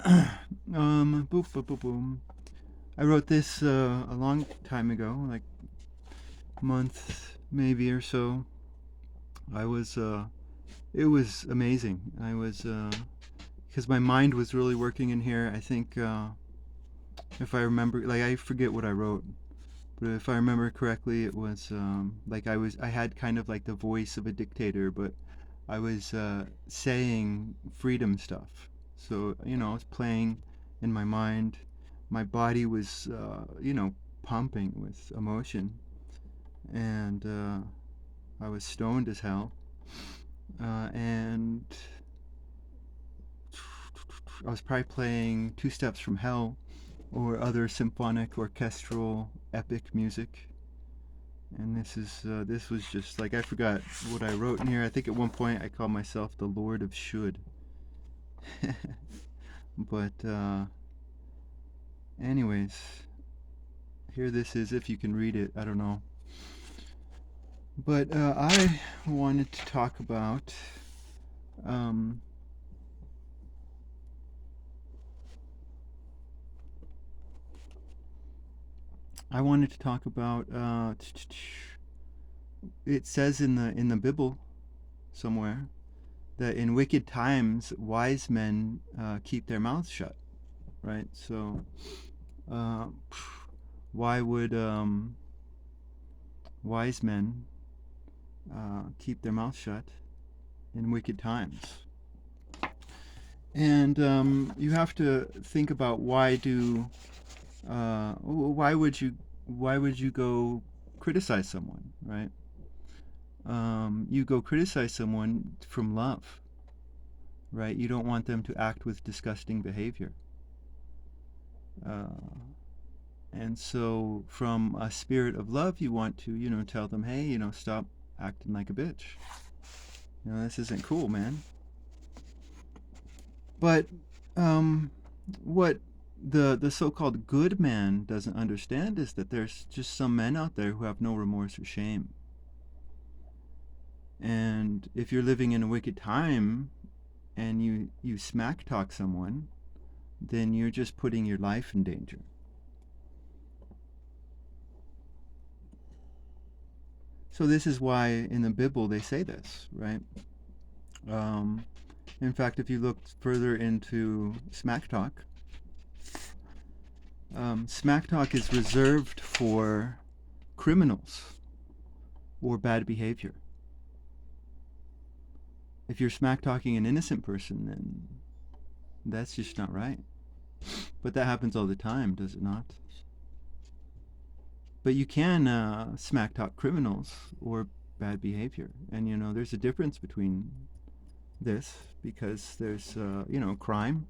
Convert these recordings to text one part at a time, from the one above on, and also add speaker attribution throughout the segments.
Speaker 1: Boop, boop, boop, boom. I wrote this a long time ago, like a month maybe or so. I was, it was amazing. Because my mind was really working in here. I think, if I remember, like I forget what I wrote, but if I remember correctly, it was like I had kind of like the voice of a dictator, but I was saying freedom stuff. So, I was playing in my mind. My body was, pumping with emotion. And I was stoned as hell. And I was probably playing Two Steps from Hell or other symphonic, orchestral, epic music. And this was just like I forgot what I wrote in here. I think at one point I called myself the Lord of Should. But anyways, here this is. If you can read it, I don't know. But I wanted to talk about um, I wanted to talk about it says in the Bible somewhere that in wicked times wise men keep their mouths shut, right? So uh, why would wise men keep their mouth shut in wicked times? And you have to think about why would you go criticize someone, right? You go criticize someone from love, right? You don't want them to act with disgusting behavior. Uh, and so, from a spirit of love, you want to, tell them, hey, stop acting like a bitch. This isn't cool, man. But um, what the so-called good man doesn't understand is that there's just some men out there who have no remorse or shame. And if you're living in a wicked time and you smack talk someone, then you're just putting your life in danger. So this is why in the Bible they say this, right? Um, in fact, if you look further into smack talk is reserved for criminals or bad behavior. If you're smack talking an innocent person, then that's just not right. But that happens all the time, does it not? But you can smack talk criminals or bad behavior, and there's a difference between this because there's crime,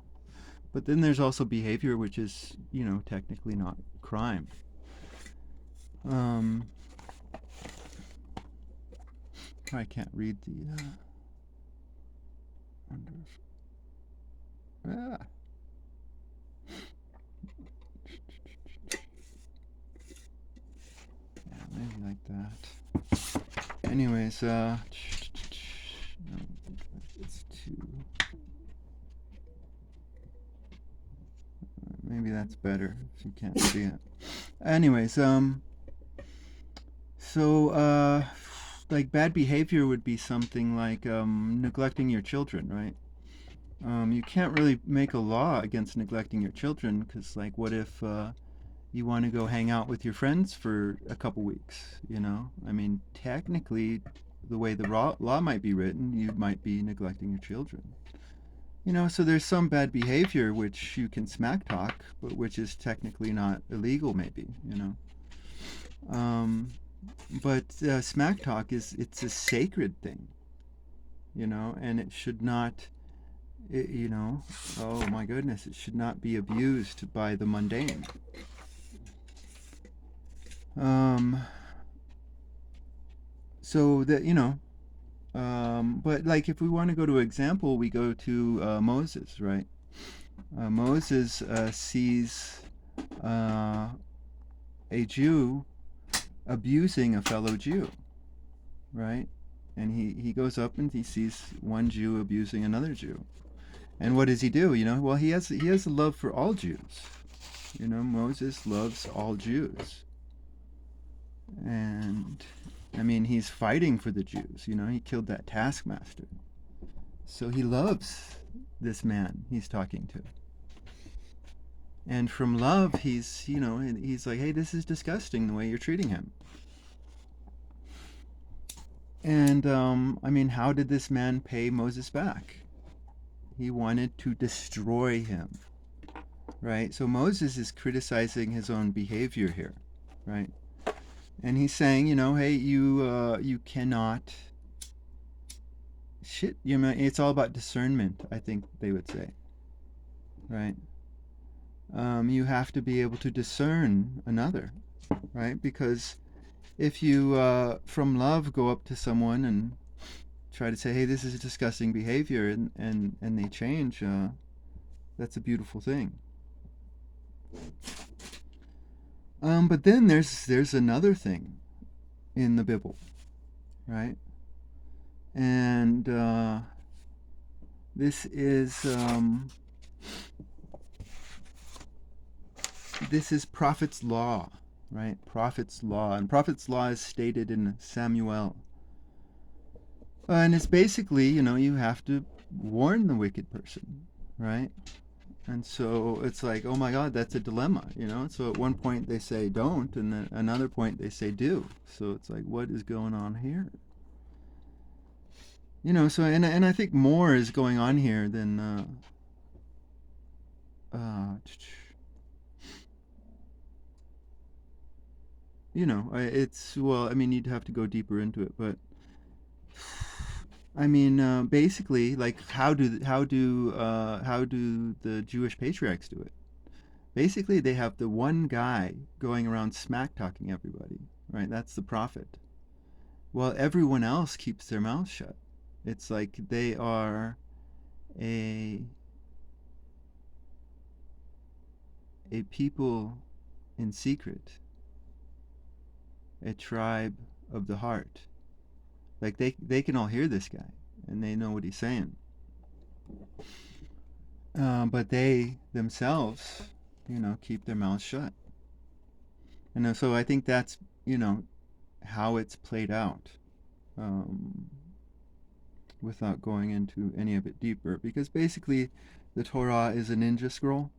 Speaker 1: but then there's also behavior which is technically not crime. Um, I can't read the under. Ah. Yeah, maybe like that. Anyways, no, it's too. Maybe that's better if you can't see it. Anyways, so like bad behavior would be something like neglecting your children, right? You can't really make a law against neglecting your children because, like, what if you want to go hang out with your friends for a couple weeks? I mean, technically, the way the law might be written, you might be neglecting your children. So there's some bad behavior which you can smack talk, but which is technically not illegal, maybe. Um, but smack talk it's a sacred thing, and it should not, oh my goodness, it should not be abused by the mundane. Um, so that, but like if we want to go to example, we go to Moses, right? Moses sees uh, a Jew abusing a fellow Jew, right? And he goes up and he sees one Jew abusing another Jew. And what does he do? Well, he has a love for all Jews. Moses loves all Jews. And I mean, he's fighting for the Jews. He killed that taskmaster. So he loves this man he's talking to. And from love, he's like, hey, this is disgusting the way you're treating him. And I mean, how did this man pay Moses back? He wanted to destroy him, right? So Moses is criticizing his own behavior here, right? And he's saying, hey, you cannot shit. It's all about discernment, I think they would say, right? You have to be able to discern another, right? Because if you, from love, go up to someone and try to say, hey, this is disgusting behavior, and they change, that's a beautiful thing. But then there's another thing in the Bible, right? And this is prophet's law, right? Prophet's law, and prophet's law is stated in Samuel, and it's basically, you have to warn the wicked person, right? And so it's like, oh my God, that's a dilemma, So at one point they say don't, and then another point they say do. So it's like, what is going on here? So and I think more is going on here than it's, well, I mean, you'd have to go deeper into it, but I mean, basically, like, how do the Jewish patriarchs do it? Basically, they have the one guy going around smack talking everybody, right? That's the prophet. While everyone else keeps their mouth shut. It's like they are a people in secret, a tribe of the heart. Like they can all hear this guy and they know what he's saying, but they themselves, keep their mouths shut. And so I think that's how it's played out, um, without going into any of it deeper, because basically the Torah is a ninja scroll.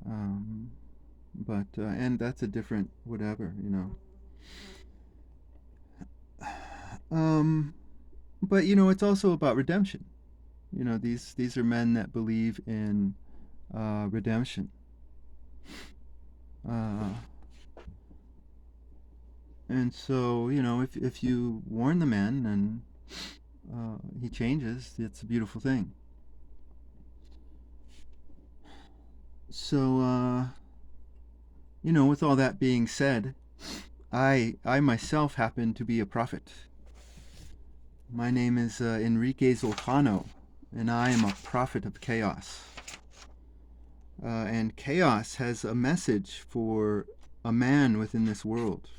Speaker 1: Um, but and that's a different whatever. Um, but it's also about redemption. These are men that believe in redemption. Uh, and so if you warn the man and he changes, it's a beautiful thing. So with all that being said, I myself happen to be a prophet. My name is Enrique Zoltano, and I am a prophet of chaos. And chaos has a message for a man within this world.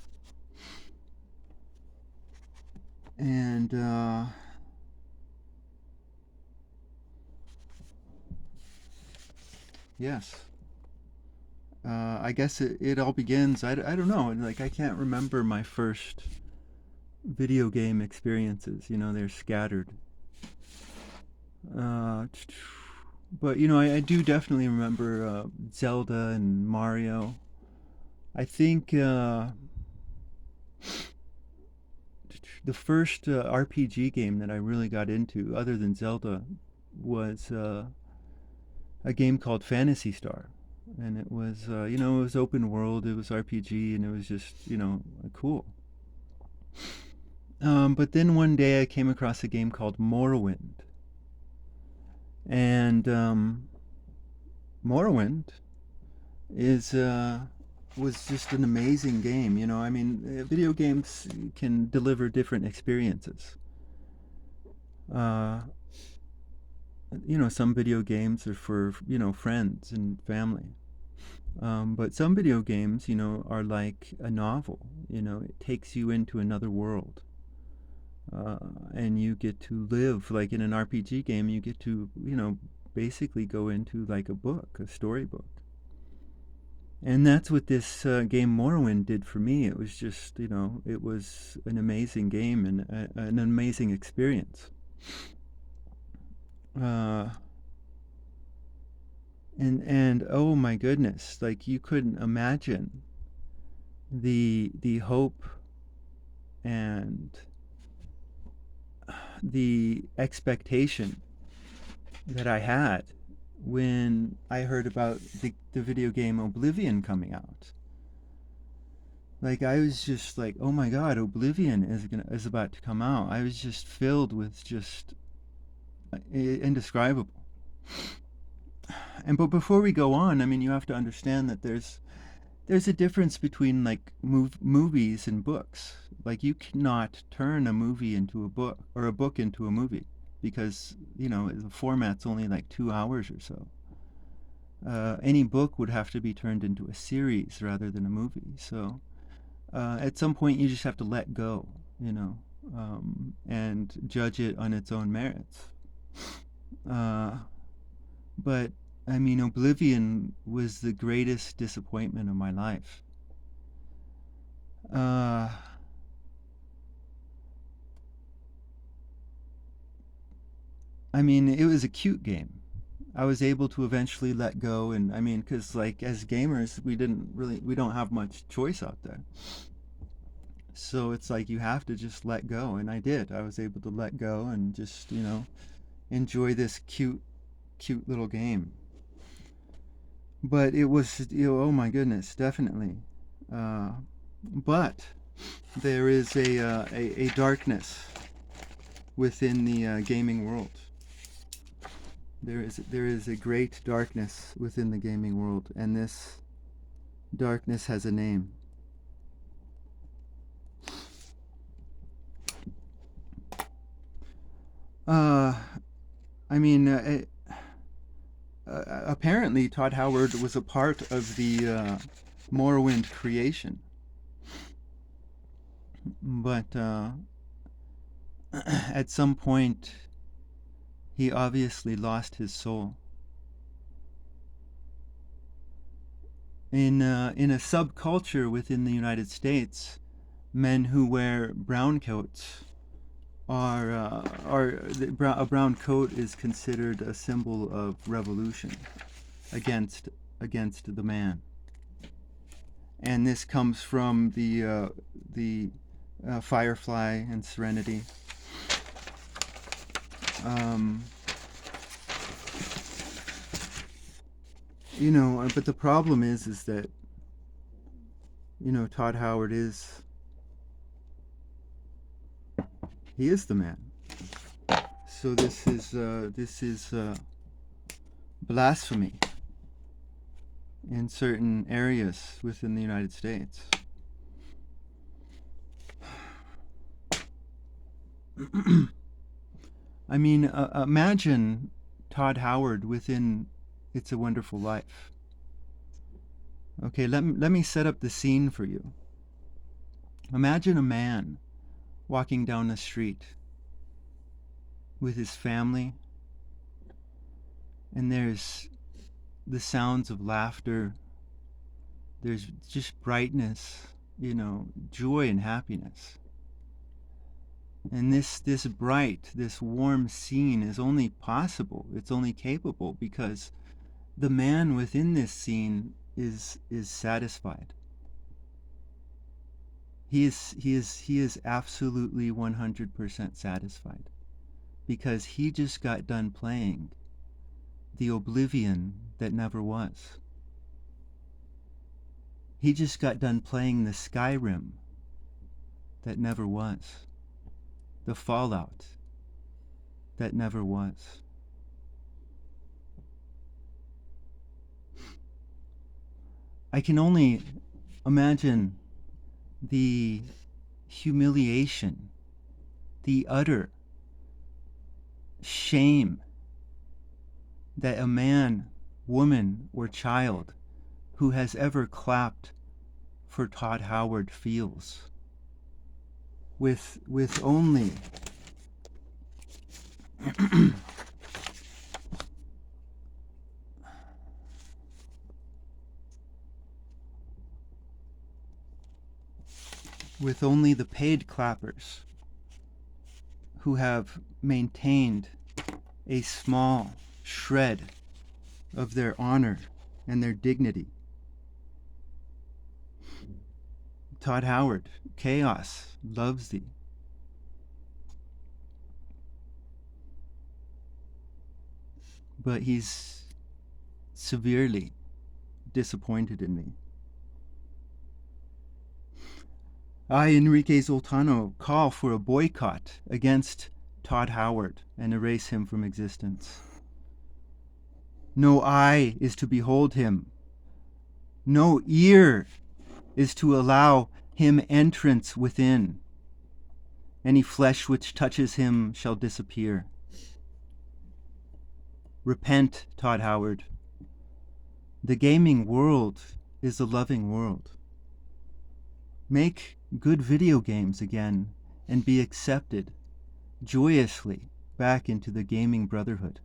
Speaker 1: And yes, I guess it all begins. I don't know. Like, I can't remember my first video game experiences. They're scattered. But I do definitely remember Zelda and Mario. I think the first RPG game that I really got into, other than Zelda, was a game called Phantasy Star, and it was it was open world, it was RPG, and it was just cool. But then one day I came across a game called Morrowind, and Morrowind is was just an amazing game. I mean, video games can deliver different experiences. Uh, some video games are for friends and family. But some video games, are like a novel. It takes you into another world. and you get to live like in an RPG game. You get to, basically go into like a book, a storybook. And that's what this game Morrowind did for me. It was just, it was an amazing game and an amazing experience. Uh, and oh my goodness, like you couldn't imagine the hope and the expectation that I had when I heard about the video game Oblivion coming out. Like I was just like, oh my god, Oblivion is about to come out. I was just filled with just indescribable. But before we go on, I mean, you have to understand that there's a difference between like movies and books. Like you cannot turn a movie into a book or a book into a movie because the format's only like 2 hours or so. Any book would have to be turned into a series rather than a movie. So at some point you just have to let go, and judge it on its own merits. But I mean, Oblivion was the greatest disappointment of my life. I mean, it was a cute game. I was able to eventually let go, and I mean, because like as gamers, we don't have much choice out there. So it's like you have to just let go, and I did. I was able to let go and just enjoy this cute little game. But it was, oh my goodness, definitely. But there is a darkness within the gaming world. There is a great darkness within the gaming world, and this darkness has a name. I mean, apparently Todd Howard was a part of the Morrowind creation, but at some point he obviously lost his soul. In a subculture within the United States, men who wear brown coats a brown coat is considered a symbol of revolution against the man, and this comes from the Firefly and Serenity. But the problem is that Todd Howard is the man. So this is blasphemy in certain areas within the United States. I mean, imagine Todd Howard within It's a Wonderful Life. Okay, let me set up the scene for you. Imagine a man walking down the street with his family, and there's the sounds of laughter, there's just brightness, joy and happiness. And this bright, this warm scene is only possible, it's only capable because the man within this scene is satisfied. He is absolutely 100% satisfied because he just got done playing the Oblivion that never was. He just got done playing the Skyrim that never was. The Fallout that never was. I can only imagine the humiliation, the utter shame that a man, woman, or child who has ever clapped for Todd Howard feels. with only with only the paid clappers who have maintained a small shred of their honor and their dignity. Todd Howard, chaos loves thee. But he's severely disappointed in me. I, Enrique Zoltano, call for a boycott against Todd Howard and erase him from existence. No eye is to behold him. No ear is to allow him entrance within. Any flesh which touches him shall disappear. Repent, Todd Howard. The gaming world is a loving world. Make good video games again and be accepted joyously back into the gaming brotherhood.